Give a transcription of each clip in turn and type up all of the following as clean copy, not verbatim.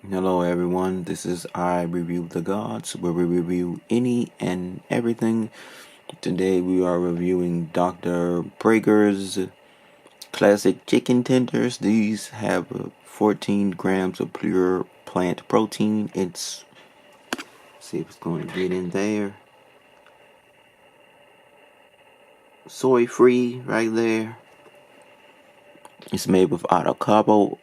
Hello everyone, this is I Review the Gods, where we review any and everything. Today we are reviewing Dr. Praeger's classic chicken tenders. These have 14 grams of pure plant protein. Let's see if it's going to get in there. Soy free right there. It's made with avocado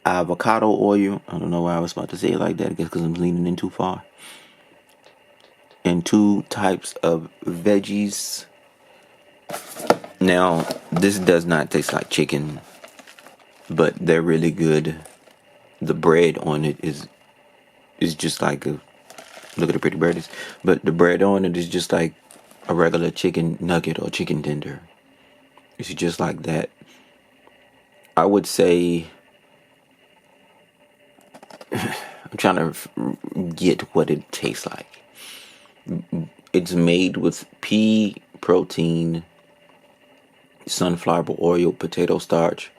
oil. I don't know why I was about to say it like that. I guess because I'm leaning in too far. And 2 types of veggies. Now, this does not taste like chicken, but they're really good. The bread on it is just like a, look at the pretty birdies, but the bread on it is just like a regular chicken nugget or chicken tender. It's just like that. I would say, I'm trying to get what it tastes like. It's made with pea protein, sunflower oil, potato starch,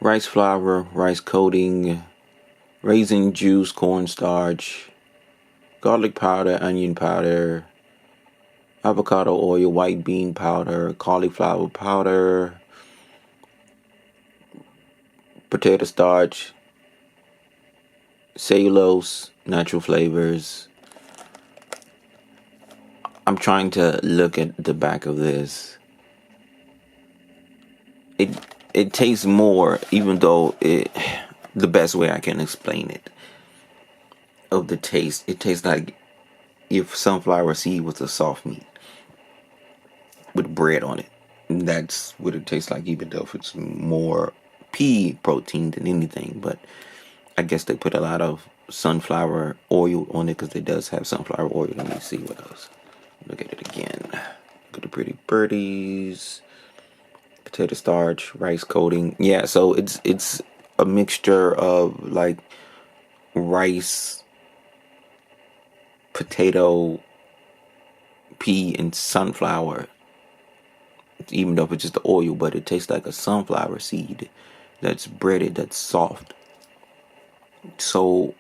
rice flour, rice coating, raisin juice, cornstarch, garlic powder, onion powder, avocado oil, white bean powder, cauliflower powder, potato starch, cellulose, natural flavors. I'm trying to look at the back of this. It tastes more, even though the best way I can explain it, of the taste, it tastes like if sunflower seed was a soft meat with bread on it. That's what it tastes like, even though it's more pea protein than anything. But I guess they put a lot of sunflower oil on it because it does have sunflower oil. Let me see what else. Look at it again. Look at the pretty birdies. Potato starch, rice coating. Yeah, so it's a mixture of like rice, potato, pea, and sunflower. Even though it's just the oil, but it tastes like a sunflower seed that's breaded, that's soft. So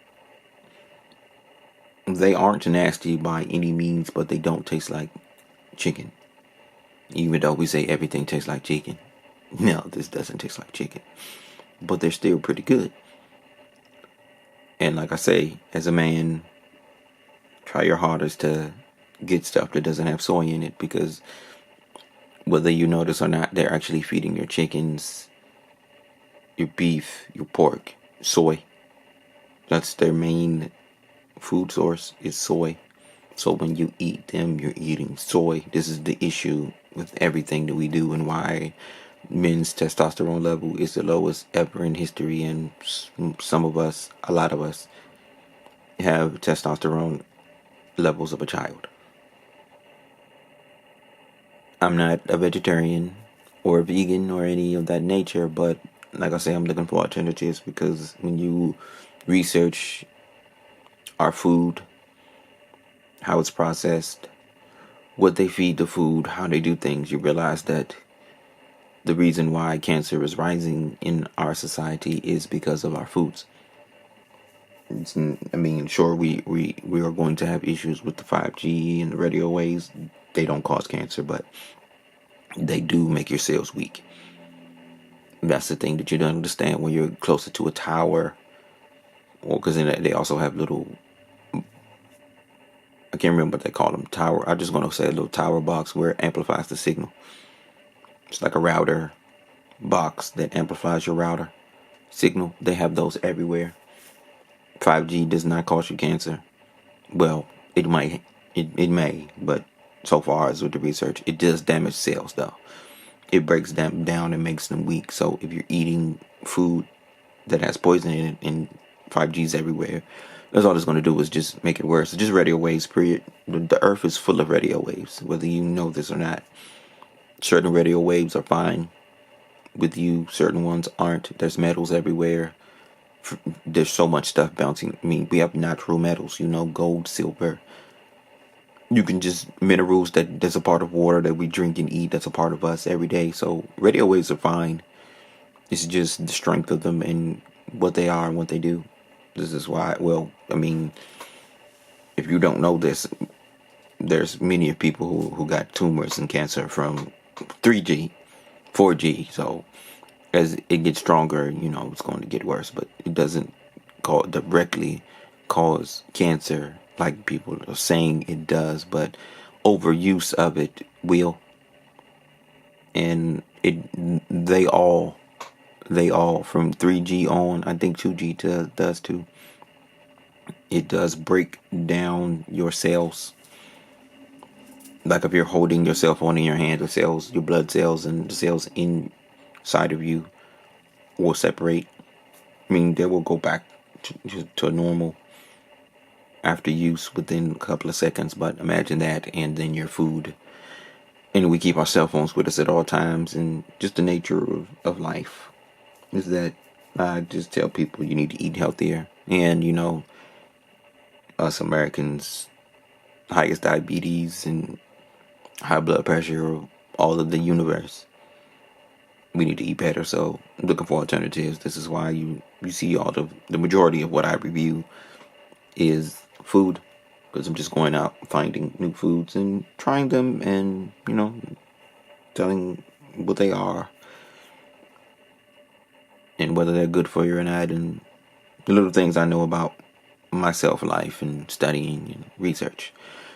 they aren't nasty by any means, but they don't taste like chicken. Even though we say everything tastes like chicken. No, this doesn't taste like chicken. But they're still pretty good. And like I say, as a man, try your hardest to get stuff that doesn't have soy in it, because whether you notice or not, they're actually feeding your chickens, your beef, your pork, soy. That's their main food source, is soy. So when you eat them, you're eating soy. This is the issue with everything that we do, and why men's testosterone level is the lowest ever in history. And some of us, a lot of us, have testosterone levels of a child. I'm not a vegetarian or a vegan or any of that nature, but like I say, I'm looking for alternatives, because when you research our food, how it's processed, what they feed the food, how they do things, you realize that the reason why cancer is rising in our society is because of our foods. Sure, we are going to have issues with the 5G and the radio waves. They don't cause cancer, but they do make your cells weak. That's the thing that you don't understand when you're closer to a tower, or because they also have little, I can't remember what they call them, tower. I'm just going to say a little tower box where it amplifies the signal. It's like a router box that amplifies your router signal. They have those everywhere. 5G does not cause you cancer. Well, it might, it may, but so far as with the research, it does damage cells though. It breaks them down and makes them weak. So if you're eating food that has poison in it and 5G's everywhere, that's all it's going to do is just make it worse. It's just radio waves, period. The earth is full of radio waves, whether you know this or not. Certain radio waves are fine with you, certain ones aren't. There's metals everywhere. There's so much stuff bouncing. We have natural metals, gold, silver. You can just minerals that's a part of water that we drink and eat, that's a part of us every day. So radio waves are fine. It's just the strength of them and what they are and what they do. This is why, well, I mean, if you don't know this, there's many of people who got tumors and cancer from 3G, 4G. So as it gets stronger, it's going to get worse, but it doesn't directly cause cancer like people are saying it does, but overuse of it will. And they all from 3G on, I think 2G does too. It does break down your cells. Like if you're holding your cell phone in your hand, the cells, your blood cells and the cells inside of you will separate. I mean, they will go back to normal after use within a couple of seconds. But imagine that, and then your food. And we keep our cell phones with us at all times, and just the nature of life is that I just tell people you need to eat healthier. And us Americans, highest diabetes and high blood pressure, all of the universe. We need to eat better. So looking for alternatives. This is why you see all the majority of what I review is food, because I'm just going out finding new foods and trying them, and telling what they are and whether they're good for you or not, and the little things I know about myself, life, and studying and research.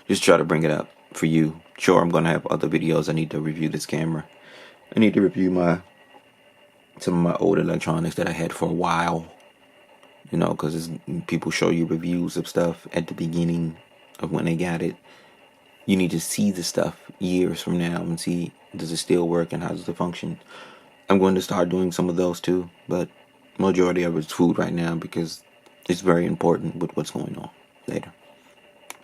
Just try to bring it up for you. Sure, I'm going to have other videos. I need to review this camera. I need to review some of my old electronics that I had for a while. Because people show you reviews of stuff at the beginning of when they got it. You need to see the stuff years from now and see, does it still work and how does it function? I'm going to start doing some of those too, but majority of it's food right now because it's very important with what's going on later.